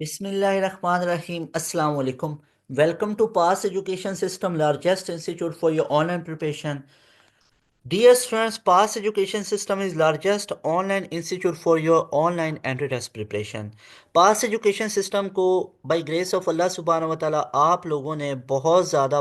Bismillahirrahmanirrahim. Assalamu alaikum. Welcome to Pass Education System, largest institute for your online preparation. Dear students, Pass Education System is largest online institute for your online entry test preparation. Pass education system को by grace of अल्लाह सुब्हानहू व तआला आप लोगों ने बहुत ज़्यादा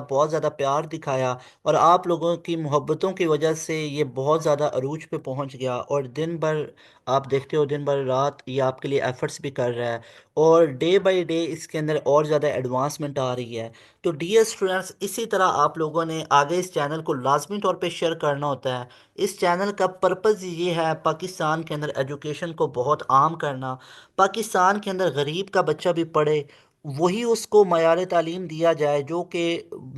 प्यार दिखाया और आप लोगों की मोहब्बतों की वजह से ये बहुत ज़्यादा अरूज पे पहुंच गया और दिन भर आप देखते हो दिन भर रात ये आपके लिए एफर्ट्स भी कर रहा है और डे बाय डे इसके अंदर और ज़्यादा एडवांसमेंट आ रही है। तो डियर स्टूडेंट्स, इसी तरह आप लोगों ने आगे इस चैनल को लाजमी तौर पे शेयर करना होता है। इस चैनल का पर्पज़ ये है पाकिस्तान के अंदर एजुकेशन को बहुत आम करना, पाकिस्तान के अंदर गरीब का बच्चा भी पढ़े, वही उसको मयार तालीम दिया जाए जो कि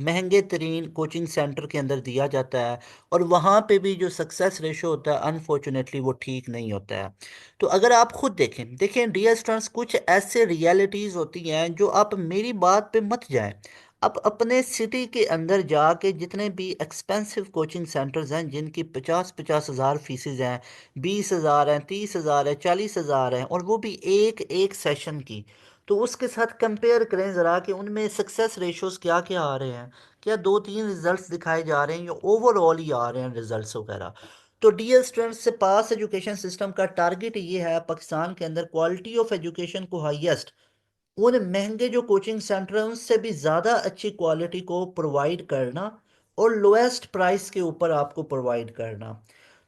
महंगे तरीन कोचिंग सेंटर के अंदर दिया जाता है और वहाँ पे भी जो सक्सेस रेशो होता है अनफॉर्चुनेटली वो ठीक नहीं होता है। तो अगर आप खुद देखें देखें डियर स्टूडेंट्स, कुछ ऐसे रियलिटीज़ होती हैं जो आप मेरी बात पे मत जाएं। आप अपने सिटी के अंदर जाके जितने भी एक्सपेंसिव कोचिंग सेंटर्स हैं जिनकी 50-50 हज़ार फीसेज हैं, 20 हज़ार हैं, 30 हज़ार है, 40 हज़ार हैं और वो भी एक एक सेशन की, तो उसके साथ कंपेयर करें ज़रा कि उनमें सक्सेस रेशोज़ क्या क्या आ रहे हैं। क्या दो तीन रिजल्ट्स दिखाए जा रहे हैं या ओवरऑल ही आ रहे हैं रिजल्ट्स वगैरह। तो डियर स्टूडेंट्स, से पास एजुकेशन सिस्टम का टारगेट ये है पाकिस्तान के अंदर क्वालिटी ऑफ एजुकेशन को हाईएस्ट, उन महंगे जो कोचिंग सेंटर हैं उनसे भी ज़्यादा अच्छी क्वालिटी को प्रोवाइड करना और लोएस्ट प्राइस के ऊपर आपको प्रोवाइड करना।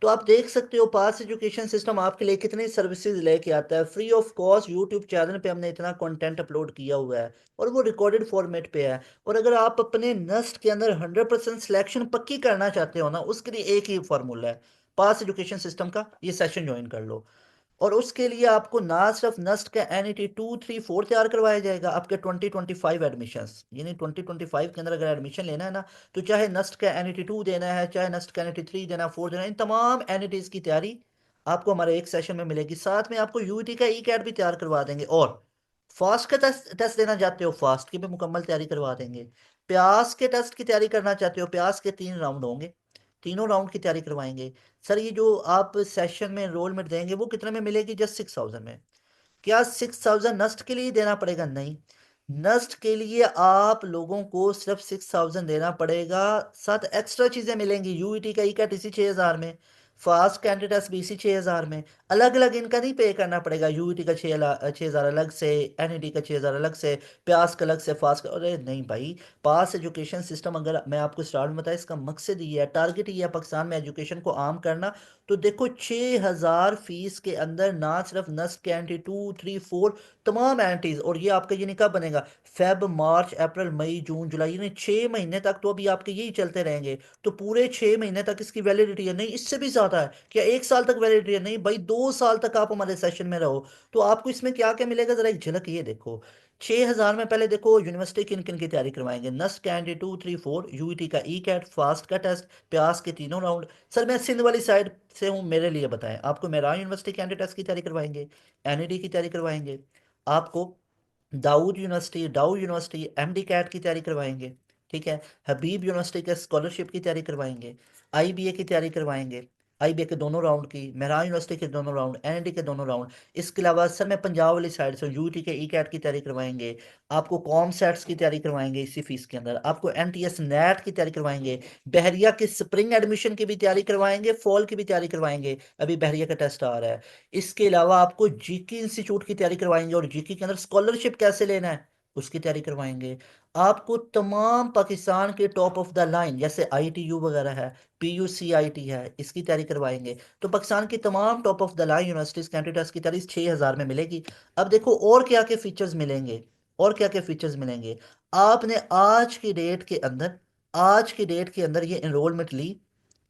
तो आप देख सकते हो पास एजुकेशन सिस्टम आपके लिए कितनी सर्विसेज लेके आता है। Free of cost YouTube channel पे हमने इतना कंटेंट अपलोड किया हुआ है और वो रिकॉर्डेड फॉर्मेट पे है। और अगर आप अपने नस्ट के अंदर 100% सिलेक्शन पक्की करना चाहते हो ना, उसके लिए एक ही फार्मूला है, पास एजुकेशन सिस्टम का ये सेशन ज्वाइन कर लो। और उसके लिए आपको ना सिर्फ नस्ट का NET 2, 3, 4 तैयार करवाया जाएगा, आपके 2025 एडमिशन्स, यानी 2025 के अंदर अगर एडमिशन लेना है ना, तो चाहे नस्ट का NET 2 देना है, चाहे नस्ट का NET 3 देना, 4 देना है, इन तमाम NETs की तैयारी आपको हमारे एक सेशन में मिलेगी। साथ में आपको यूईटी का ई कैट भी तैयार करवा देंगे और फास्ट का टेस्ट टेस्ट देना चाहते हो, फास्ट की भी मुकम्मल तैयारी करवा देंगे। प्यास के टेस्ट की तैयारी करना चाहते हो, प्यास के 3 राउंड होंगे, तीनों राउंड की तैयारी करवाएंगे। सर ये जो आप सेशन में एनरोलमेंट देंगे वो कितने में मिलेगी? जस्ट 6,000 में। क्या 6,000 नस्ट के लिए देना पड़ेगा? नहीं, नस्ट के लिए आप लोगों को सिर्फ 6,000 देना पड़ेगा, साथ एक्स्ट्रा चीजें मिलेंगी। यूईटी का ई कैट इसी 6,000 में, फास्ट कैंडिडेट्स भी इसी 6,000 में। अलग अलग इनका नहीं पे करना पड़ेगा, यूईटी का 6,000 अलग से, एनईटी का 6,000 अलग से, प्यास का अलग से, फास्ट का। अरे नहीं भाई, पास एजुकेशन सिस्टम अगर मैं आपको स्टार्ट में बताया, इसका मकसद ये है, टारगेट ये है पाकिस्तान में एजुकेशन को आम करना। तो देखो 6,000 फीस के अंदर ना सिर्फ नस्ट के NT 2, 3, 4 तमाम एंटीज, और ये आपका ये कब बनेगा? फेब, मार्च, अप्रैल, मई, जून, जुलाई, यानी 6 महीने तक तो अभी आपके यही चलते रहेंगे। तो पूरे 6 महीने तक इसकी वैलिडिटी है, नहीं इससे भी ज्यादा है। क्या 1 साल तक वैलिडिटी है? नहीं भाई, 2 साल तक आप हमारे सेशन में रहो। तो आपको इसमें क्या क्या मिलेगा, जरा एक झलक ये देखो। 6,000 में पहले देखो यूनिवर्सिटी किन किन की तैयारी करवाएंगे। नस्ट कैंडी 2, 3, 4, यूईटी का ई कैट, फास्ट का टेस्ट, प्यास के तीनों राउंड। सर मैं सिंध वाली साइड से हूँ, मेरे लिए बताएं, आपको मेरान यूनिवर्सिटी कैंडी टेस्ट की तैयारी करवाएंगे, एनईडी की तैयारी करवाएंगे, आपको दाऊद यूनिवर्सिटी, डाउ यूनिवर्सिटी, MD कैट की तैयारी करवाएंगे, ठीक है, हबीब यूनिवर्सिटी के स्कॉलरशिप की तैयारी करवाएंगे, IBA की तैयारी करवाएंगे, IBA के दोनों राउंड की, मेहरान यूनिवर्सिटी के दोनों राउंड, NID के दोनों राउंड। इसके अलावा सर मैं पंजाब वाली साइड से यूटी के ई कैट की तैयारी करवाएंगे, आपको कॉम सेट्स की तैयारी करवाएंगे इसी फीस के अंदर, आपको NTS नेट की तैयारी करवाएंगे, बहरिया के स्प्रिंग एडमिशन की भी तैयारी करवाएंगे, फॉल की भी तैयारी करवाएंगे, अभी बहरिया का टेस्ट आ रहा है। इसके अलावा आपको जीके इंस्टीट्यूट की तैयारी करवाएंगे और जीके के अंदर स्कॉलरशिप कैसे लेना है उसकी तैयारी करवाएंगे। आपको तमाम पाकिस्तान के टॉप ऑफ द लाइन जैसे ITU वगैरह है, PUCIT है, इसकी तैयारी करवाएंगे। तो पाकिस्तान की तमाम top of the line universities candidates की तैयारी 6,000 में मिलेगी। अब देखो और क्या क्या फीचर्स मिलेंगे, और क्या क्या फीचर्स मिलेंगे। आपने आज की डेट के अंदर ये एनरोलमेंट ली,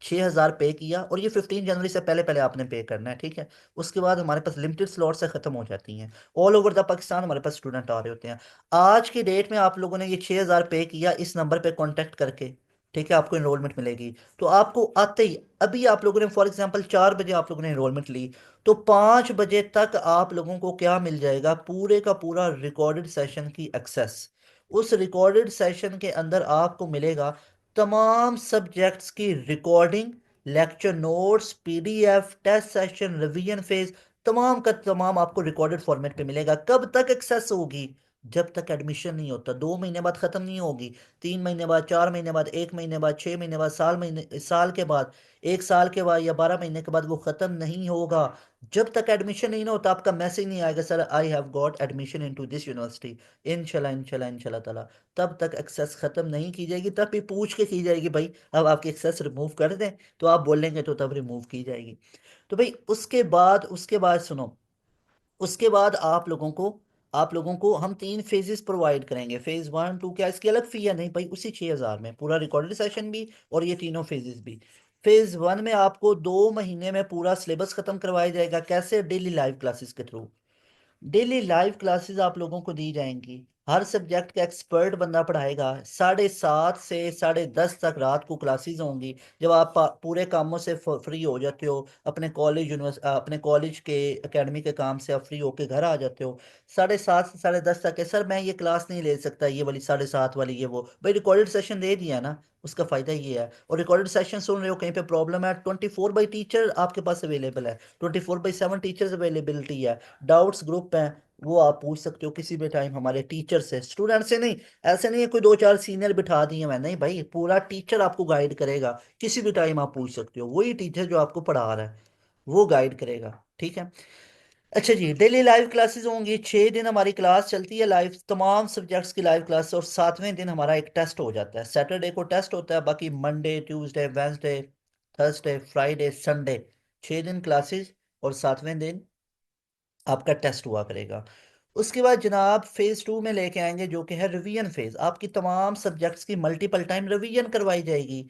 6,000 पे किया और ये 15 जनवरी से पहले पहले आपने पे करना है, ठीक है। उसके बाद हमारे पास लिमिटेड स्लॉट से ख़त्म हो जाती हैं। ऑल ओवर द पाकिस्तान हमारे पास स्टूडेंट आ रहे होते हैं। आज की डेट में आप लोगों ने ये 6,000 पे किया इस नंबर पे कांटेक्ट करके, ठीक है, आपको एनरोलमेंट मिलेगी। तो आपको आते ही अभी आप लोगों ने फॉर एग्जांपल 4 बजे आप लोगों ने एनरोलमेंट ली, तो 5 बजे तक आप लोगों को क्या मिल जाएगा? पूरे का पूरा रिकॉर्डेड सेशन की एक्सेस। उस रिकॉर्डेड सेशन के अंदर आपको मिलेगा तमाम सब्जेक्ट्स की recording, lecture notes, PDF, test session, revision phase, तमाम का तमाम आपको रिकॉर्डेड फॉर्मेट पे मिलेगा। कब तक एक्सेस होगी? जब तक एडमिशन नहीं होता। 2 महीने बाद खत्म नहीं होगी, 3 महीने बाद, 4 महीने बाद, 1 महीने बाद, 6 महीने बाद, साल के बाद, 1 साल के बाद या 12 महीने के बाद वो खत्म नहीं होगा। जब तक एडमिशन नहीं ना होता आपका मैसेज नहीं आएगा, sir I have got admission into this university, इंशाल्लाह इंशाल्लाह इंशाल्लाह ताला, तब तक एक्सेस खत्म नहीं की जाएगी। तब भी पूछ के की जाएगी, भाई अब आपकी एक्सेस रिमूव कर दें, तो आप बोलेंगे तो तब रिमूव की जाएगी। तो भाई उसके बाद सुनो, उसके बाद आप लोगों को हम 3 फेजेस प्रोवाइड करेंगे। फेज 1 2, क्या इसकी अलग फी है? नहीं भाई, उसी 6,000 में पूरा रिकॉर्डेड सेशन भी और ये तीनों फेजेस भी। फेज 1 में आपको 2 महीने में पूरा सिलेबस खत्म करवाया जाएगा। कैसे? डेली लाइव क्लासेस के थ्रू। डेली लाइव क्लासेस आप लोगों को दी जाएंगी। हर सब्जेक्ट का एक्सपर्ट बंदा पढ़ाएगा। 7:30 से 10:30 तक रात को क्लासेस होंगी। जब आप पूरे कामों से फ्री हो जाते हो, अपने कॉलेज के एकेडमी के काम से आप फ्री होके घर आ जाते हो, 7:30 से 10:30 तक है, सर मैं ये क्लास नहीं ले सकता, ये वाली 7:30 वाली, ये वो, भाई रिकॉर्डेड सेशन दे दिया ना, उसका फायदा ये है। और रिकॉर्डेड सेशन सुन रहे हो, कहीं पे प्रॉब्लम है, 24/टीचर आपके पास अवेलेबल है, 24/7 टीचर्स अवेलेबिलिटी है। डाउट्स ग्रुप हैं, वो आप पूछ सकते हो किसी भी टाइम हमारे टीचर से, स्टूडेंट से नहीं। ऐसे नहीं है कोई 2 4 सीनियर बिठा दिए मैं, नहीं भाई, पूरा टीचर आपको गाइड करेगा। किसी भी टाइम आप पूछ सकते हो, वही टीचर जो आपको पढ़ा रहा है वो गाइड करेगा। ठीक है। अच्छा जी, डेली लाइव क्लासेस होंगी। 6 दिन हमारी क्लास चलती है लाइव, तमाम सब्जेक्ट्स की लाइव क्लास। और 7वें दिन हमारा एक टेस्ट हो जाता है। सैटरडे को टेस्ट होता है, बाकी Monday Tuesday Wednesday Thursday Friday Sunday 6 दिन क्लासेस, और 7वें दिन आपका टेस्ट हुआ करेगा। उसके बाद जनाब फेज 2 में लेके आएंगे, जो कि है रिवीजन फेज। आपकी तमाम सब्जेक्ट्स की मल्टीपल टाइम रिवीजन करवाई जाएगी।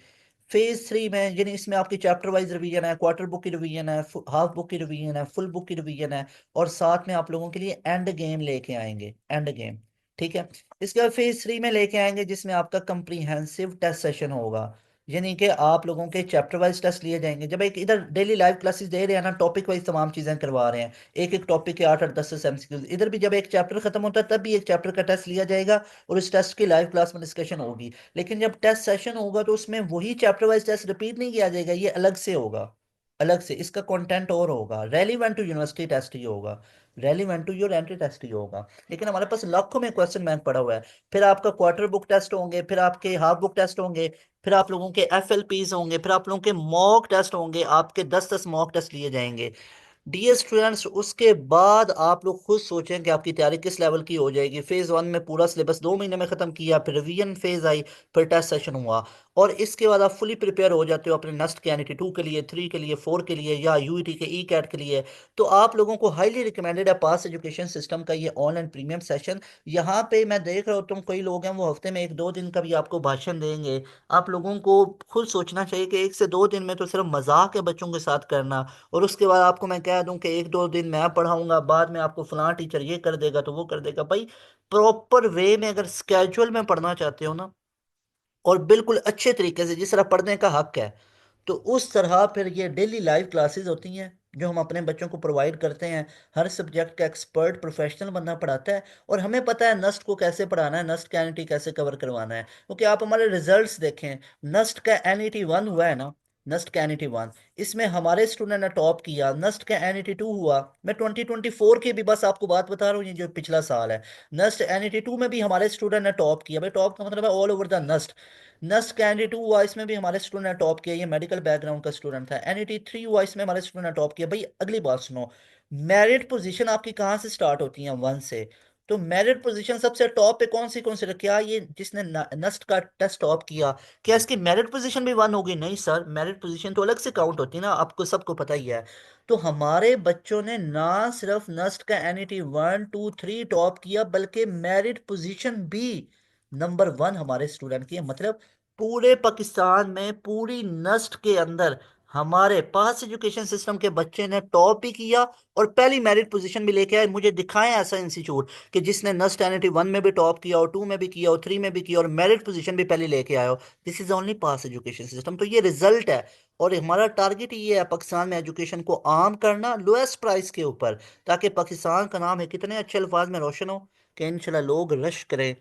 फेज 3 में, यानी इसमें आपकी चैप्टर वाइज रिवीजन है, क्वार्टर बुक की रिवीजन है, हाफ बुक की रिवीजन है, फुल बुक की रिवीजन है, और साथ में आप लोगों के लिए एंड गेम लेके आएंगे, एंड गेम। ठीक है। इसके बाद फेज 3 में लेके आएंगे, जिसमें आपका कंप्रीहेंसिव टेस्ट सेशन होगा। यानी कि आप लोगों के चैप्टर वाइज टेस्ट लिए जाएंगे। जब एक इधर डेली लाइव क्लासेस दे रहे हैं ना, टॉपिक वाइज तमाम चीजें करवा रहे हैं, एक एक टॉपिक के 8 8 10 एमसीक्यूज, इधर भी जब एक चैप्टर खत्म होता है तब भी एक चैप्टर का टेस्ट लिया जाएगा, और उस टेस्ट की लाइव क्लास में डिस्कशन होगी। लेकिन जब टेस्ट सेशन होगा तो उसमें वही चैप्टर वाइज टेस्ट रिपीट नहीं किया जाएगा, ये अलग से होगा। अलग से इसका कंटेंट और होगा, रेलिवेंट टू यूनिवर्सिटी टेस्ट ही होगा, relevant to your entry test ही होगा। लेकिन हमारे पास लाखों में क्वेश्चन बैंक पड़ा हुआ है। फिर आपका क्वार्टर बुक टेस्ट होंगे, फिर आपके हाफ बुक टेस्ट होंगे, फिर आप लोगों के FLPs होंगे, फिर आप लोगों के मॉक टेस्ट होंगे, आपके 10 10 मॉक टेस्ट लिए जाएंगे। डियर स्टूडेंट्स, उसके बाद आप लोग खुद सोचें कि आपकी तैयारी किस लेवल की हो जाएगी। फेज 1 में पूरा सिलेबस 2 महीने में खत्म किया, फिर रिवीजन फेज आई, फिर टेस्ट सेशन हुआ, और इसके बाद आप फुली प्रिपेयर हो जाते हो अपने नेक्स्ट के NET 2 के लिए, 3 के लिए, 4 के लिए, या UET के ECAT के लिए। तो आप लोगों को हाईली रिकमेंडेड है पास एजुकेशन सिस्टम का ये ऑनलाइन प्रीमियम सेशन। यहाँ पे मैं देख रहा हूँ तुम कई लोग हैं वो हफ्ते में 1 2 दिन का भी आपको भाषण देंगे। आप लोगों को खुद सोचना चाहिए कि 1 से 2 दिन में तो सिर्फ मजाक है बच्चों के साथ करना, और उसके बाद आपको मैं कह दूं कि 1 2 दिन मैं पढ़ाऊंगा, बाद में आपको फलां टीचर ये कर देगा तो वो कर देगा। भाई प्रॉपर वे में अगर स्केजुअल में पढ़ना चाहते हो ना, और बिल्कुल अच्छे तरीके से जिस तरह पढ़ने का हक है, तो उस तरह फिर ये डेली लाइव क्लासेस होती हैं जो हम अपने बच्चों को प्रोवाइड करते हैं। हर सब्जेक्ट का एक्सपर्ट प्रोफेशनल बंदा पढ़ाता है, और हमें पता है नस्ट को कैसे पढ़ाना है, नस्ट का एनईटी कैसे कवर करवाना है। क्योंकि आप हमारे रिजल्ट्स देखें, नस्ट का NET 1 हुआ है ना, नस्ट का NET 1, इसमें हमारे स्टूडेंट ने टॉप किया। नस्ट का NET 2 हुआ, मैं 2024 की भी बस आपको बात बता रहा हूँ, ये जो पिछला साल है, नस्ट NET 2 में भी हमारे स्टूडेंट ने टॉप किया। भाई टॉप का मतलब है all over the NEST. NEST candidate हुआ, इसमें भी हमारे स्टूडेंट ने टॉप किया, ये मेडिकल बैकग्राउंड का स्टूडेंट था। NET 3 हुआ, इसमें हमारे स्टूडेंट ने टॉप किया। भाई अगली बात सुनो, मेरिट पोजीशन आपकी कहाँ से स्टार्ट होती है? 1 से। तो मेरिट पोजीशन सबसे टॉप पे कौन सी क्या ये जिसने नस्ट का टेस्ट टॉप किया, क्या इसकी मेरिट पोजीशन भी 1 होगी? नहीं सर, मेरिट पोजीशन तो अलग से काउंट होती है ना, आपको सबको पता ही है। तो हमारे बच्चों ने ना सिर्फ नस्ट का NET 1 2 3 टॉप किया, बल्कि मेरिट पोजीशन भी नंबर 1 हमारे स्टूडेंट की है। मतलब पूरे पाकिस्तान में, पूरी नस्ट के अंदर हमारे पास एजुकेशन सिस्टम के बच्चे ने टॉप भी किया, और पहली मेरिट पोजीशन भी लेके आए। मुझे दिखाएं ऐसा इंस्टीट्यूट कि जिसने नस्ट NET 1 में भी टॉप किया, और 2 में भी किया, और 3 में भी किया, और मेरिट पोजीशन भी पहले लेके आया हो। This is only pass education system. तो ये रिजल्ट है, और हमारा टारगेट ये है पाकिस्तान में एजुकेशन को आम करना लोएस्ट प्राइस के ऊपर, ताकि पाकिस्तान का नाम है कितने अच्छे अल्फाज में रोशन हो, कि इंशाल्लाह लोग रश करें,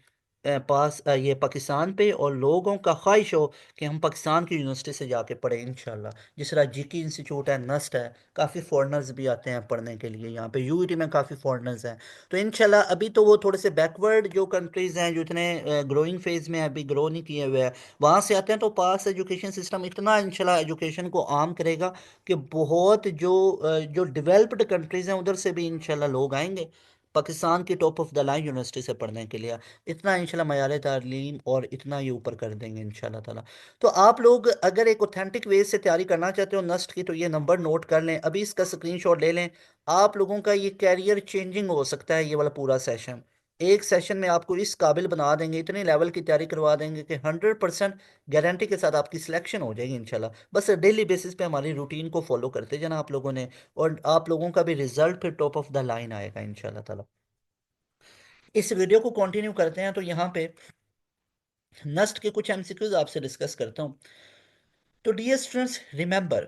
ये पाकिस्तान पे, और लोगों का ख्वाहिश हो कि हम पाकिस्तान की यूनिवर्सिटी से जाके पढ़ें इंशाल्लाह। जिस तरह जीकी इंस्टीट्यूट है, नस्ट है, काफ़ी फॉरेनर्स भी आते हैं पढ़ने के लिए। यहाँ पे यूईटी में काफ़ी फॉरेनर्स हैं। तो इंशाल्लाह अभी तो वो थोड़े से बैकवर्ड जो कंट्रीज़ हैं, जो इतने ग्रोइंग फेज़ में अभी ग्रो नहीं किए हुए हैं, वहाँ से आते हैं। तो पास एजुकेशन सिस्टम इतना इंशाल्लाह एजुकेशन को आम करेगा कि बहुत जो डेवलप्ड कंट्रीज़ हैं उधर से भी इंशाल्लाह लोग आएंगे पाकिस्तान की top of the line university से पढ़ने के लिए। इतना इंशाल्लाह मयार तालीम और इतना ही ऊपर कर देंगे इंशाल्लाह ताला। तो आप लोग अगर एक ऑथेंटिक वे से तैयारी करना चाहते हो नस्ट की, तो ये नंबर नोट कर लें, अभी इसका स्क्रीनशॉट ले लें। आप लोगों का ये कैरियर चेंजिंग हो सकता है, ये वाला पूरा सेशन। एक सेशन में आपको इस काबिल बना देंगे, इतने लेवल की तैयारी करवा देंगे कि 100% गारंटी के साथ आपकी सिलेक्शन हो जाएगी इंशाल्लाह। बस डेली बेसिस पे हमारी रूटीन को फॉलो करते जाना आप लोगों ने, और आप लोगों का भी रिजल्ट फिर टॉप ऑफ द लाइन आएगा इंशाल्लाह ताला। इस वीडियो को कंटिन्यू करते हैं, तो यहाँ पे नस्ट के कुछ एमसीक्यूज आपसे डिस्कस करता हूँ। तो डियर स्टूडेंट्स रिमेंबर,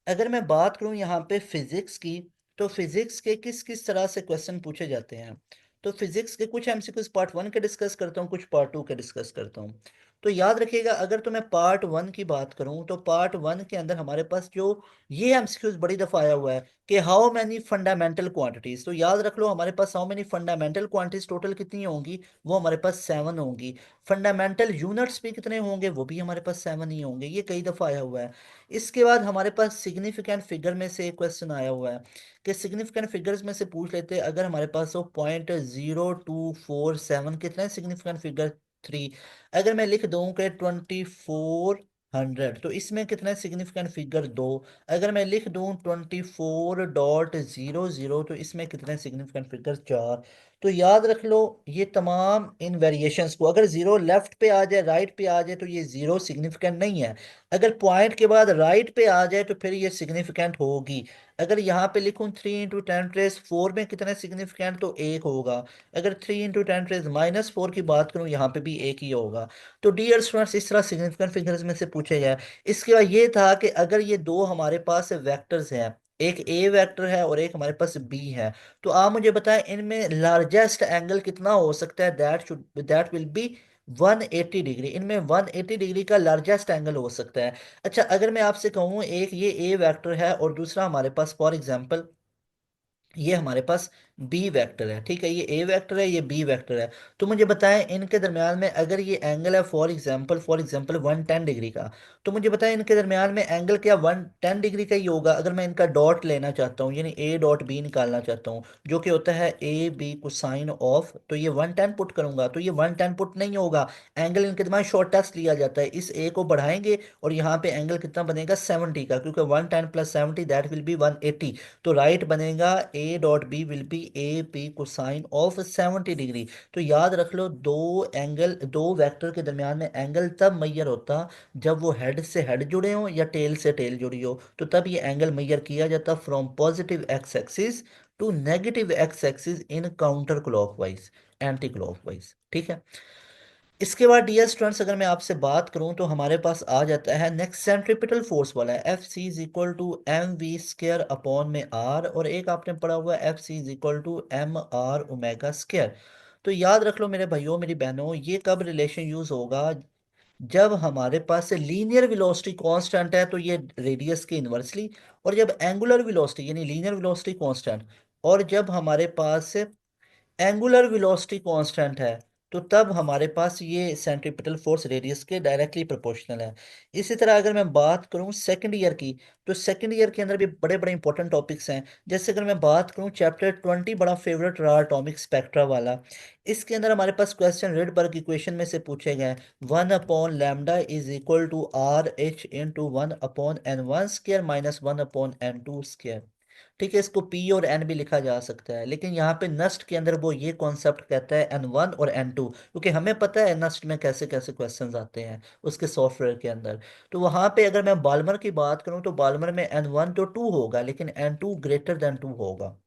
अगर मैं बात करूं यहाँ पे फिजिक्स की, तो फिजिक्स के किस किस तरह से क्वेश्चन पूछे जाते हैं। तो फिजिक्स के कुछ एमसीक्यूज पार्ट वन के डिस्कस करता हूँ, कुछ पार्ट टू के डिस्कस करता हूँ। तो याद रखिएगा, अगर तो मैं पार्ट वन की बात करूं, तो पार्ट वन के अंदर हमारे पास जो ये एमसीक्यूज बड़ी दफा आया हुआ है कि हाउ मैनी फंडामेंटल क्वांटिटीज। तो याद रख लो, हमारे पास how many fundamental quantities total कितनी होंगी, वो हमारे पास 7 होंगी। फंडामेंटल यूनिट्स भी कितने होंगे, वो भी हमारे पास 7 ही होंगे। ये कई दफा आया हुआ है। इसके बाद हमारे पास सिग्निफिकेंट फिगर में से एक क्वेश्चन आया हुआ है कि सिग्निफिकेंट फिगर्स में से पूछ लेते हैं, अगर हमारे पास हो 0.0247, कितना है सिग्निफिकेंट फिगर 3। अगर मैं लिख दूं कि 2400, तो इसमें कितना है सिग्निफिकेंट फिगर 2। अगर मैं लिख दूं 24.00, तो इसमें कितना है सिग्निफिकेंट फिगर 4। तो याद रख लो, ये तमाम इन वेरिएशंस को, अगर जीरो लेफ्ट पे आ जाए, राइट पे आ जाए, तो ये जीरो सिग्निफिकेंट नहीं है। अगर पॉइंट के बाद राइट पे आ जाए, तो फिर ये सिग्निफिकेंट होगी। अगर यहाँ पे लिखूं 3 × 10⁻⁴ में कितना सिग्निफिकेंट, तो एक होगा। अगर 3 × 10⁻⁴ की बात करूं, यहाँ पे भी एक ही होगा। तो डियर स्टूडेंट्स, इस तरह सिग्निफिकेंट फिगर्स में से पूछे गए। इसके बाद ये था कि अगर ये दो हमारे पास वेक्टर्स हैं, एक ए वेक्टर है और एक हमारे पास बी है, तो आप मुझे बताएं इनमें लार्जेस्ट एंगल कितना हो सकता है। That will B 180 degree. इनमें 180 डिग्री का लार्जेस्ट एंगल हो सकता है। अच्छा, अगर मैं आपसे कहूँ एक ये ए वेक्टर है और दूसरा हमारे पास फॉर एग्जांपल ये हमारे पास बी वेक्टर है, ठीक है, ये ए वेक्टर है, ये बी वेक्टर है। तो मुझे बताएं इनके दरम्यान में अगर ये एंगल है फॉर एग्जांपल 110 डिग्री का, तो मुझे बताएं इनके दरम्यान में एंगल क्या 110 डिग्री का ही होगा। अगर मैं इनका डॉट लेना चाहता हूँ, यानी ए डॉट बी निकालना चाहता हूँ, जो कि होता है ए बी कोसाइन ऑफ, तो ये 110 पुट करूंगा, तो ये 110 पुट नहीं होगा। एंगल इनके दरम्यान शॉर्टेस्ट लिया जाता है, इस ए को बढ़ाएंगे और यहाँ पे एंगल कितना बनेगा 70 का, क्योंकि 110 + 70 दैट विल बी 180। तो राइट बनेगा A dot B will be A P cosine of 70 degree. तो याद रख लो, दो वेक्टर के दरमियान में एंगल तब मैयर होता जब वो हेड से हेड जुड़े हो या टेल से टेल जुड़ी हो, तो तब ये एंगल मैयर किया जाता from positive x axis to negative x axis in counter clockwise, anti clockwise, ठीक है। इसके बाद डियर स्टूडेंट्स, अगर मैं आपसे बात करूं, तो हमारे पास आ जाता है नेक्स्ट सेंट्रीपिटल फोर्स वाला है, F C is equal to M V square upon में आर, और एक आपने पढ़ा हुआ है F C is equal to M R omega square. तो याद रख लो मेरे भाइयों मेरी बहनों, ये कब रिलेशन यूज होगा, जब हमारे पास लीनियर वेलोसिटी कांस्टेंट है, तो ये रेडियस के इन्वर्सली, और जब एंगुलर वेलोसिटी यानी लीनियर वेलोसिटी कांस्टेंट, और जब हमारे पास एंगुलर वेलोसिटी कांस्टेंट है, तो तब हमारे पास ये सेंट्रीपिटल फोर्स रेडियस के डायरेक्टली प्रोपोर्शनल है। इसी तरह अगर मैं बात करूं सेकंड ईयर की, तो सेकंड ईयर के अंदर भी बड़े बड़े इंपॉर्टेंट टॉपिक्स हैं। जैसे अगर मैं बात करूं चैप्टर 20, बड़ा फेवरेट रहा एटॉमिक स्पेक्ट्रा वाला। इसके अंदर हमारे पास क्वेश्चन रेडबर्ग इक्वेशन में से पूछे गए। 1/λ=R(h)(1/n1)² - 1/n2²। ठीक है, इसको पी और एन भी लिखा जा सकता है, लेकिन यहाँ पे नस्ट के अंदर वो ये कॉन्सेप्ट कहता है N1 और N2, क्योंकि हमें पता है नस्ट में कैसे कैसे क्वेश्चंस आते हैं उसके सॉफ्टवेयर के अंदर। तो वहाँ पे अगर मैं बाल्मर की बात करूँ, तो बाल्मर में N1 तो 2 होगा, लेकिन N2 ग्रेटर देन 2 होगा।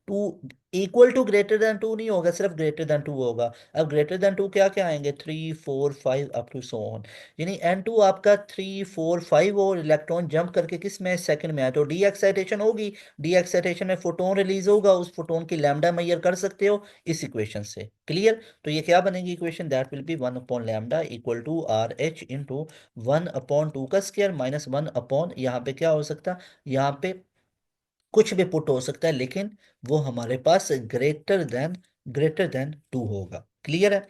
Two equal to greater than two नहीं होगा, सिर्फ ग्रेटर देन टू होगा। अब ग्रेटर देन टू क्या क्या आएंगे, 3 4 5 अप टू सो ऑन। यानी N2 आपका 3 4 5 और इलेक्ट्रॉन जंप करके किस में, सेकंड में है, तो डी एक्साइटेशन होगी। डी एक्साइटेशन में फोटोन रिलीज होगा, उस फोटोन की लैम्डा मेजर कर सकते हो इस इक्वेशन से। क्लियर? तो ये क्या बनेगी equation, that will be 1/λ equal to R H into 1/2 का स्क्वायर माइनस 1 यहाँ पे क्या हो सकता, यहाँ पे कुछ भी पुट हो सकता है, लेकिन वो हमारे पास ग्रेटर देन टू होगा। क्लियर है?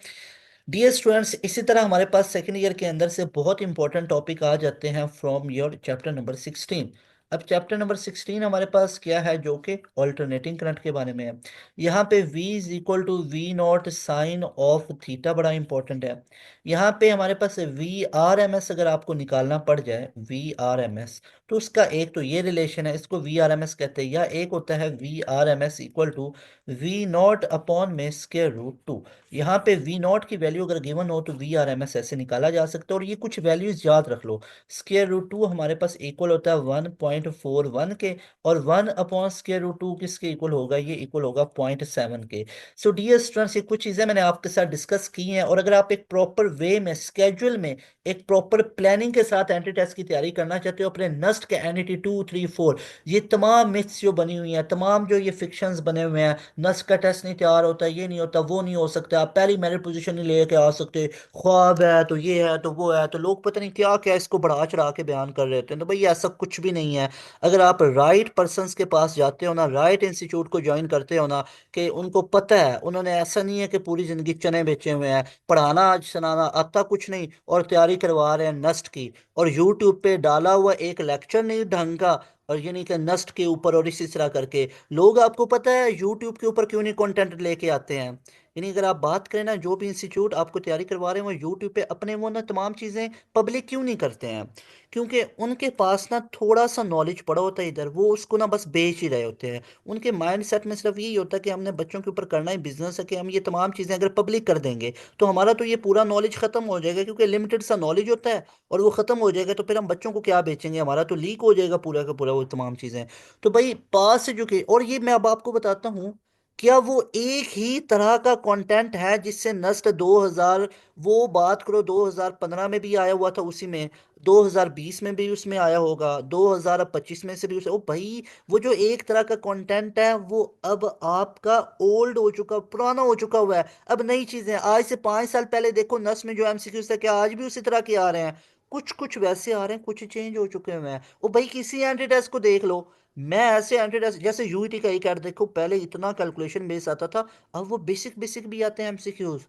डियर स्टूडेंट्स, इसी तरह हमारे पास सेकेंड ईयर के अंदर से बहुत इंपॉर्टेंट टॉपिक आ जाते हैं फ्रॉम योर चैप्टर नंबर 16। अब चैप्टर नंबर 16 हमारे पास क्या है, जो कि ऑल्टरनेटिंग करंट के बारे में है। यहाँ पे V is equal to v naught sine of theta बड़ा इंपॉर्टेंट है। यहाँ पे हमारे पास VRMS अगर आपको निकालना पड़ जाए, VRMS, तो उसका एक तो ये रिलेशन है, इसको VRMS कहते हैं, या एक होता है VRMS equal to v naught upon में स्क्वायर रूट टू। यहाँ पे वी नॉट की वैल्यू अगर गिवन हो तो VRMS ऐसे निकाला जा सकता है। और ये कुछ वैल्यूज याद रख लो, स्क्वायर रूट टू हमारे पास इक्वल होता है 1.41 के, और 1/√2 किसके इक्वल होगा, ये इक्वल होगा 0.7 के। सो डियर स्टूडेंट्स, ये कुछ चीज़ें मैंने आपके साथ डिस्कस की हैं, और अगर आप एक प्रॉपर वे में, स्केड्यूल में, एक प्रॉपर प्लानिंग के साथ एंट्री टेस्ट की तैयारी करना चाहते हो अपने नस्ट के एनईटी 2 3 4, ये तमाम मिथ्स जो बनी हुई हैं, तमाम जो ये फिक्शंस बने हुए हैं, नस्ट का टेस्ट नहीं तैयार होता, ये नहीं होता, वो नहीं हो सकता, आप पहली मेरिट पोजीशन नहीं लेके आ सकते, ख्वाब है तो ये है तो वो है, तो लोग पता नहीं क्या क्या इसको बढ़ा चढ़ा के बयान कर रहे थे। तो भाई ऐसा कुछ भी नहीं है। अगर आप राइट पर्सनस के पास जाते हो ना, राइट इंस्टीट्यूट को ज्वाइन करते हो ना, कि उनको पता है, उन्होंने ऐसा नहीं है कि पूरी जिंदगी चने बेचे हुए हैं, पढ़ाना आज सुनाना आता कुछ नहीं, और तैयारी करवा रहे हैं नस्ट की, और यूट्यूब पे डाला हुआ एक लेक्चर नहीं ढंग का, और ये नहीं कि नस्ट के ऊपर और इसी तरह करके लोग, आपको पता है यूट्यूब के ऊपर क्यों नहीं कंटेंट लेके आते हैं। यानी अगर आप बात करें ना, जो भी इंस्टीट्यूट आपको तैयारी करवा रहे हैं वो यूट्यूब पे अपने वो ना तमाम चीज़ें पब्लिक क्यों नहीं करते हैं, क्योंकि उनके पास ना थोड़ा सा नॉलेज पड़ा होता है इधर, वो उसको ना बस बेच ही रहे होते हैं। उनके माइंड सेट में सिर्फ यही होता है कि हमने बच्चों के ऊपर करना ही बिजनेस है, कि हम ये तमाम चीज़ें अगर पब्लिक कर देंगे तो हमारा तो ये पूरा नॉलेज खत्म हो जाएगा, क्योंकि लिमिटेड सा नॉलेज होता है, और वो खत्म हो जाएगा तो फिर हम बच्चों को क्या बेचेंगे, हमारा तो लीक हो जाएगा पूरा का पूरा वो तमाम चीज़ें। तो भाई पास से जो कि, और ये मैं अब आपको बताता हूँ, क्या वो एक ही तरह का कंटेंट है जिससे नस्ट 2000, वो बात करो 2015 में भी आया हुआ था उसी में, 2020 में भी उसमें आया होगा, 2025 में से भी उसे, ओ भाई वो जो एक तरह का कंटेंट है वो अब आपका ओल्ड हो चुका, पुराना हो चुका हुआ है। अब नई चीजें आज से 5 साल पहले देखो नस्ट में जो एमसीक्यू थे, क्या आज भी उसी तरह के आ रहे हैं? कुछ कुछ वैसे आ रहे हैं, कुछ चेंज हो चुके हुए हैं। ओ भाई किसी एंटी टेस्ट को देख लो, मैं ऐसे एंटी टेस्ट जैसे यूईटी का ही कैट देखो, पहले इतना कैलकुलेशन बेस आता था, अब वो बेसिक बेसिक भी आते हैं एमसीक्यूज,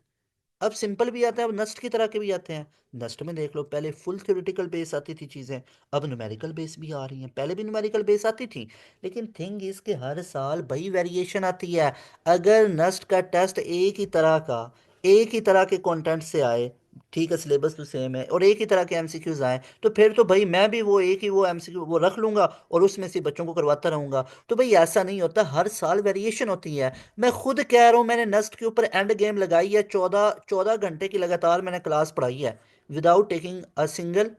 अब सिंपल भी आता है, अब नस्ट की तरह के भी आते हैं। नस्ट में देख लो, पहले फुल थ्योरेटिकल बेस आती थी चीज़ें, अब न्यूमेरिकल बेस भी आ रही हैं, पहले भी न्यूमेरिकल बेस आती थी, लेकिन थिंग इसके हर साल भाई वेरिएशन आती है। अगर नस्ट का टेस्ट एक ही तरह का, एक ही तरह के कंटेंट से आए, ठीक है सिलेबस तो सेम है, और एक ही तरह के एमसीक्यूज आए, तो फिर तो भाई मैं भी वो एक ही वो एमसीक्यू वो रख लूंगा और उसमें से बच्चों को करवाता रहूंगा। तो भाई ऐसा नहीं होता, हर साल वेरिएशन होती है। मैं खुद कह रहा हूँ, मैंने नस्ट के ऊपर एंड गेम लगाई है, 14 14 घंटे की लगातार मैंने क्लास पढ़ाई है, without taking a single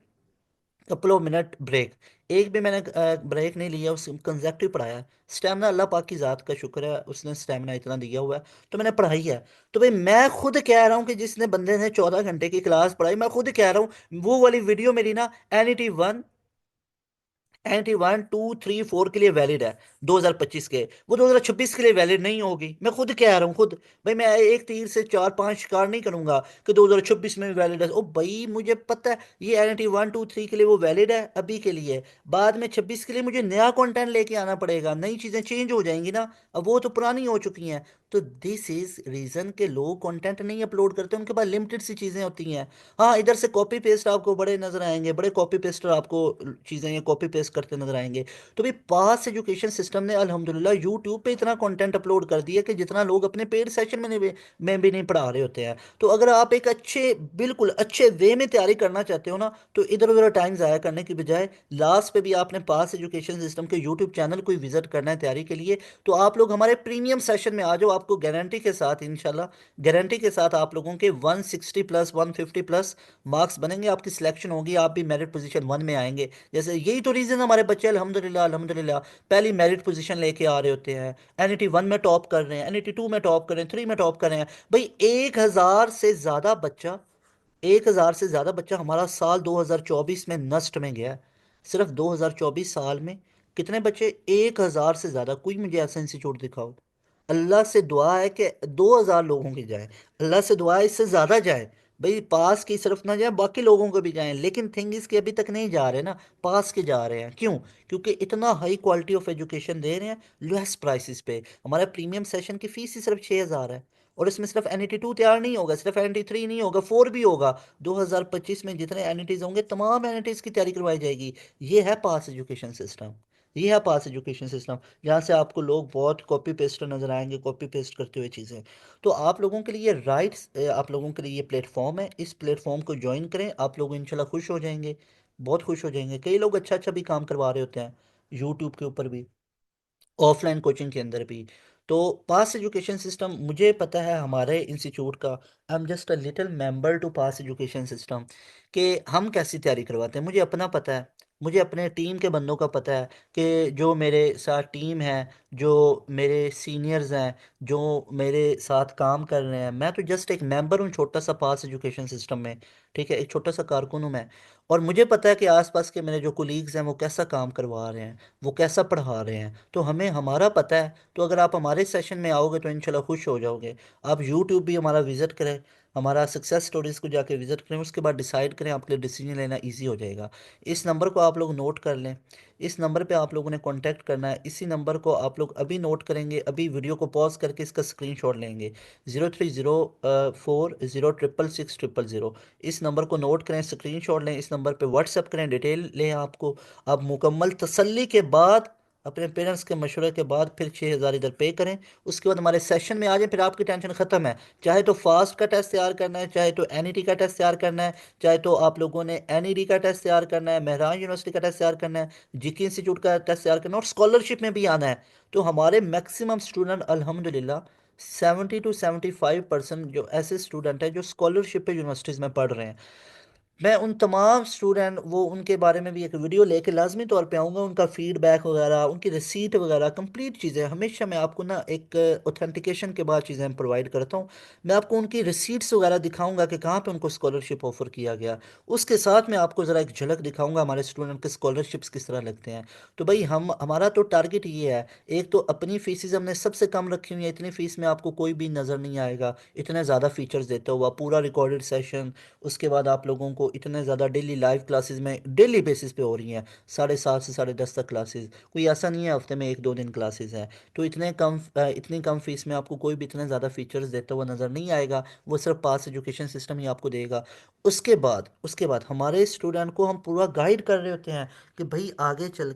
couple of minute break. एक भी मैंने ब्रेक नहीं लिया, उस कंसेप्टिव पढ़ाया है। स्टेमिना अल्लाह पाक की ज़ात का शुक्र है, उसने स्टेमिना इतना दिया हुआ है, तो मैंने पढ़ाई है। तो भाई मैं खुद कह रहा हूँ कि जिसने बंदे ने 14 घंटे की क्लास पढ़ाई, मैं खुद कह रहा हूँ वो वाली वीडियो मेरी ना NET 1 NET 1 2 3 4 के लिए वैलिड है, 2025 के, वो 2026 के लिए वैलिड नहीं होगी। मैं खुद कह रहा हूँ खुद। भाई मैं एक तीर से चार पांच शिकार नहीं करूंगा कि 2026 में भी वैलिड है। ओ भाई मुझे पता है ये NET 1 2 3 के लिए वो वैलिड है अभी के लिए, बाद में 26 के लिए मुझे नया कंटेंट लेके आना पड़ेगा, नई चीजें चेंज हो जाएंगी ना, अब वो तो पुरानी हो चुकी हैं। तो दिस इज रीजन के लोग कंटेंट नहीं अपलोड करते, उनके पास लिमिटेड सी चीजें होती हैं। हाँ इधर से कॉपी पेस्ट आपको बड़े नजर आएंगे, बड़े कॉपी पेस्टर आपको चीजें ये कॉपी पेस्ट करते नजर आएंगे। तो भाई पास एजुकेशन सिस्टम ने अल्हम्दुलिल्लाह यूट्यूब पे इतना कंटेंट अपलोड कर दिया कि जितना लोग अपने पेड सेशन में भी नहीं पढ़ा रहे होते हैं। तो अगर आप एक अच्छे, बिल्कुल अच्छे वे में तैयारी करना चाहते हो ना, तो इधर उधर टाइम ज़ाया करने की बजाय लास्ट पे भी आपने पास एजुकेशन सिस्टम के यूट्यूब चैनल को विजिट करना है तैयारी के लिए। तो आप लोग हमारे प्रीमियम सेशन में आ जाओ, आपको गारंटी के साथ इंशाल्लाह, गारंटी के साथ आप लोगों के 160 प्लस 150 प्लस मार्क्स बनेंगे, आपकी सिलेक्शन होगी, आप भी मेरिट पोजीशन 1 में आएंगे। जैसे यही तो रीज़न हमारे बच्चे अल्हम्दुलिल्लाह अल्हम्दुलिल्लाह पहली मेरिट पोजीशन लेके आ रहे होते हैं, एनईटी 1 में टॉप कर रहे हैं, एनईटी 2 में टॉप कर रहे हैं, 3 में टॉप कर रहे हैं। भाई 1,000 से ज़्यादा बच्चा हमारा साल 2024 में नष्ट में गया है। सिर्फ 2024 साल में कितने बच्चे, 1,000 से ज़्यादा। कोई मुझे ऐसा इंस्टीट्यूट दिखाओ। अल्लाह से दुआ है कि 2,000 लोगों की जाए, अल्लाह से दुआ है इससे ज़्यादा जाए। भाई पास की सिर्फ ना जाए, बाकी लोगों को भी जाएं, लेकिन थिंग इसके अभी तक नहीं जा रहे ना, पास के जा रहे हैं। क्यों? क्योंकि इतना हाई क्वालिटी ऑफ एजुकेशन दे रहे हैं लोएस्ट प्राइसेस पे। हमारा प्रीमियम सेशन की फीस ही सिर्फ 6,000 है, और इसमें सिर्फ एनईटी 2 तैयार नहीं होगा, सिर्फ एनईटी 3 नहीं होगा, 4 भी होगा। 2025 में जितने एनईटीज होंगे तमाम एनईटीज की तैयारी करवाई जाएगी। ये है पास एजुकेशन सिस्टम, ये है पास एजुकेशन सिस्टम। जहाँ से आपको लोग बहुत कॉपी पेस्ट नजर आएंगे, कॉपी पेस्ट करते हुए चीज़ें। तो आप लोगों के लिए राइट्स, आप लोगों के लिए ये प्लेटफॉर्म है, इस प्लेटफॉर्म को ज्वाइन करें, आप लोग इंशाल्लाह खुश हो जाएंगे, बहुत खुश हो जाएंगे। कई लोग अच्छा अच्छा भी काम करवा रहे होते हैं यूट्यूब के ऊपर भी, ऑफलाइन कोचिंग के अंदर भी। तो पास एजुकेशन सिस्टम मुझे पता है हमारे इंस्टीट्यूट का, I am just a little member to pass education system, कि हम कैसी तैयारी करवाते हैं। मुझे अपना पता है, मुझे अपने टीम के बंदों का पता है, कि जो मेरे साथ टीम है, जो मेरे सीनियर्स हैं, जो मेरे साथ काम कर रहे हैं, मैं तो जस्ट एक मेंबर हूँ छोटा सा पास एजुकेशन सिस्टम में। ठीक है, एक छोटा सा कारकुन हूँ मैं। और मुझे पता है कि आसपास के मेरे जो कोलीग्स हैं वो कैसा काम करवा रहे हैं, वो कैसा पढ़ा रहे हैं, तो हमें हमारा पता है। तो अगर आप हमारे सेशन में आओगे तो इंशाल्लाह खुश हो जाओगे। आप यूट्यूब भी हमारा विज़िट करें, हमारा सक्सेस स्टोरीज को जाके विज़िट करें, उसके बाद डिसाइड करें, आपके लिए डिसीजन लेना इजी हो जाएगा। इस नंबर को आप लोग नोट कर लें, इस नंबर पे आप लोगों ने कांटेक्ट करना है। इसी नंबर को आप लोग अभी नोट करेंगे, अभी वीडियो को पॉज करके इसका स्क्रीनशॉट लेंगे, 0304066600। इस नंबर को नोट करें, स्क्रीनशॉट लें, इस नंबर पे व्हाट्सएप करें, डिटेल लें आपको। आप मुकम्मल तसल्ली के बाद, अपने पेरेंट्स के मशवरे के बाद फिर 6,000 इधर पे करें। उसके बाद हमारे सेशन में आ जाए, फिर आपकी टेंशन ख़त्म है। चाहे तो फास्ट का टेस्ट तैयार करना है, चाहे तो एनईटी का टेस्ट तैयार करना है, चाहे तो आप लोगों ने एनईडी का टेस्ट तैयार करना है, मेहरान यूनिवर्सिटी का टेस्ट तैयार करना है, जीके इंस्टीट्यूट का टेस्ट तैयार करना है, और स्कॉलरशिप में भी आना है। तो हमारे मैक्सिमम स्टूडेंट अल्हम्दुलिल्लाह 70 to 75% जो ऐसे स्टूडेंट हैं जो स्कॉलरशिप पे यूनिवर्सिटीज़ में पढ़ रहे हैं। मैं उन तमाम स्टूडेंट, वो उनके बारे में भी एक वीडियो लेके लाजमी तौर पे आऊँगा, उनका फीडबैक वगैरह, उनकी रिसीट वगैरह, कंप्लीट चीज़ें। हमेशा मैं आपको ना एक ऑथेंटिकेशन के बाद चीज़ें प्रोवाइड करता हूँ। मैं आपको उनकी रिसीट्स वगैरह दिखाऊंगा कि कहाँ पे उनको स्कॉलरशिप ऑफर किया गया। उसके साथ मैं आपको ज़रा एक झलक दिखाऊंगा हमारे स्टूडेंट के स्कॉलरशिप्स किस तरह लगते हैं। तो भाई हम, हमारा तो टारगेट ये है, एक तो अपनी फीसिस हमने सबसे कम रखी हुई है, इतनी फीस में आपको कोई भी नज़र नहीं आएगा इतने ज़्यादा फीचर्स देता हुआ, पूरा रिकॉर्डेड सेशन। उसके बाद आप लोगों को इतने ज़्यादा डेली लाइव क्लासेस में डेली बेसिस पे हो रही हैं, 7:30 से 10:30 तक क्लासेस, कोई ऐसा नहीं है हफ्ते में 1-2 दिन क्लासेस हैं। तो इतनी कम फीस में आपको कोई भी इतने ज़्यादा फीचर्स देता हुआ नज़र नहीं आएगा, वो सिर्फ पास एजुकेशन सिस्टम ही आपको देगा। उसके बाद हमारे स्टूडेंट को हम पूरा गाइड कर रहे होते हैं कि भाई आगे चल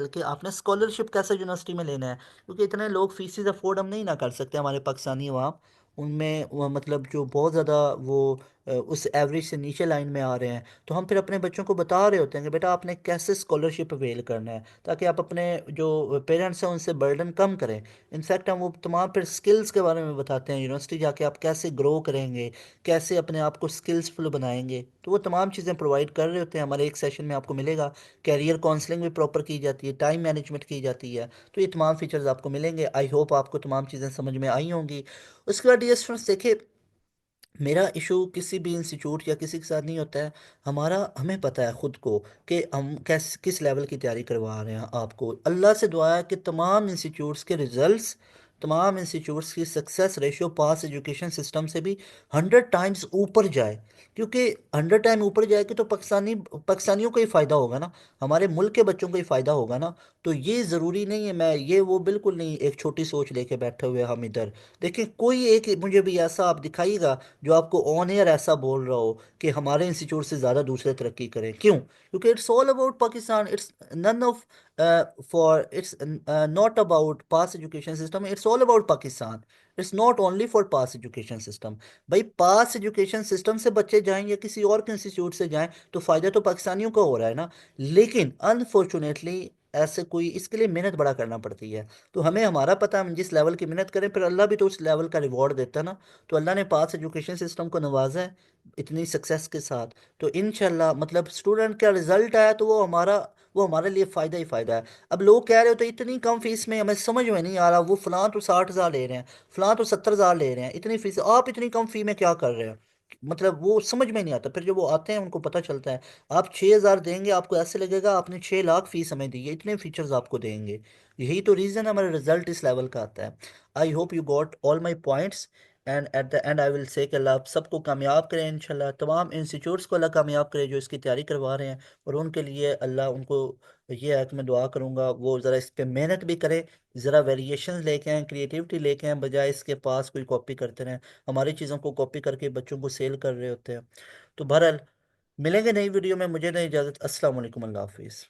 के आपने स्कॉलरशिप कैसे यूनिवर्सिटी में लेना है। क्योंकि इतने लोग फीसिस अफोर्ड हम नहीं ना कर सकते, हमारे पाकिस्तानी अवाम, उनमें वो मतलब जो बहुत ज़्यादा वो उस एवरेज से नीचे लाइन में आ रहे हैं। तो हम फिर अपने बच्चों को बता रहे होते हैं कि बेटा आपने कैसे स्कॉलरशिप अवेल करना है, ताकि आप अपने जो पेरेंट्स हैं उनसे बर्डन कम करें। इनफैक्ट हम वो तमाम फिर स्किल्स के बारे में बताते हैं, यूनिवर्सिटी जाके आप कैसे ग्रो करेंगे, कैसे अपने आप को स्किल्सफुल बनाएंगे। तो वो तमाम चीज़ें प्रोवाइड कर रहे होते हैं। हमारे एक सेशन में आपको मिलेगा, कैरियर काउंसलिंग भी प्रॉपर की जाती है, टाइम मैनेजमेंट की जाती है। तो ये तमाम फीचर्स आपको मिलेंगे। आई होप आपको तमाम चीज़ें समझ में आई होंगी। उसके बाद ये स्टूडेंट्स देखिए, मेरा इशू किसी भी इंस्टीट्यूट या किसी के साथ नहीं होता है। हमें पता है खुद को कि हम किस लेवल की तैयारी करवा रहे हैं आपको। अल्लाह से दुआ है कि तमाम इंस्टीट्यूट्स की सक्सेस रेशियो पास एजुकेशन सिस्टम से भी 100 टाइम्स ऊपर जाए। क्योंकि 100 टाइम ऊपर जाएगी तो पाकिस्तानियों को ही फ़ायदा होगा ना, हमारे मुल्क के बच्चों को ही फ़ायदा होगा ना। तो ये ज़रूरी नहीं है, मैं ये वो बिल्कुल नहीं एक छोटी सोच लेके बैठे हुए हम इधर। देखिए कोई एक मुझे भी ऐसा आप दिखाइएगा जो आपको ऑन एयर ऐसा बोल रहा हो कि हमारे इंस्टीट्यूट से ज़्यादा दूसरे तरक्की करें। क्यों? क्योंकि it's all about Pakistan, it's none of for it's not about pass education system, it's all about Pakistan. It's not only for pass education system. भाई पास एजुकेशन सिस्टम से बच्चे जाएं या किसी और के इंस्टीट्यूट से जाएं तो फ़ायदा तो पाकिस्तानियों का हो रहा है ना। लेकिन अनफॉर्चुनेटली ऐसे कोई, इसके लिए मेहनत बड़ा करना पड़ती है। तो हमें हमारा पता है, हम जिस लेवल की मेहनत करें फिर अल्लाह भी तो उस लेवल का रिवॉर्ड देता है ना। तो अल्लाह ने पास एजुकेशन सिस्टम को नवाजा है इतनी सक्सेस के साथ। तो इंशाल्लाह मतलब स्टूडेंट का रिजल्ट आया तो वो हमारे लिए फ़ायदा ही फ़ायदा है। अब लोग कह रहे हो तो इतनी कम फीस में, हमें समझ में नहीं आ रहा, वो फलां तो 60,000 ले रहे हैं, फलां तो 70,000 ले रहे हैं, इतनी फीस, आप इतनी कम फी में क्या कर रहे हैं? मतलब वो समझ में नहीं आता। फिर जब वो आते हैं उनको पता चलता है। आप 6,000 देंगे, आपको ऐसे लगेगा आपने 6 लाख फीस हमें दी है, इतने फीचर्स आपको देंगे। यही तो रीज़न हमारा रिजल्ट इस लेवल का आता है। I hope you got all my points. And at the and I will say कि अल्लाह आप सबको कामयाब करें इंशाल्लाह, तमाम इंस्टीट्यूट्स को अल्लाह कामयाब करे जो इसकी तैयारी करवा रहे हैं। और उनके लिए अल्लाह उनको, ये है कि मैं दुआ करूँगा वो ज़रा इस पे मेहनत भी करें, ज़रा वेरिएशन लेके आएँ, क्रिएटिविटी लेके आएँ, बजाय इसके पास कोई कॉपी करते रहें। हमारी चीज़ों को कॉपी करके बच्चों को सेल कर रहे होते हैं। तो बहरहाल मिलेंगे नई वीडियो में, मुझे नहीं इजाज़त। अस्सलाम वालेकुम, अल्लाह हाफिज़।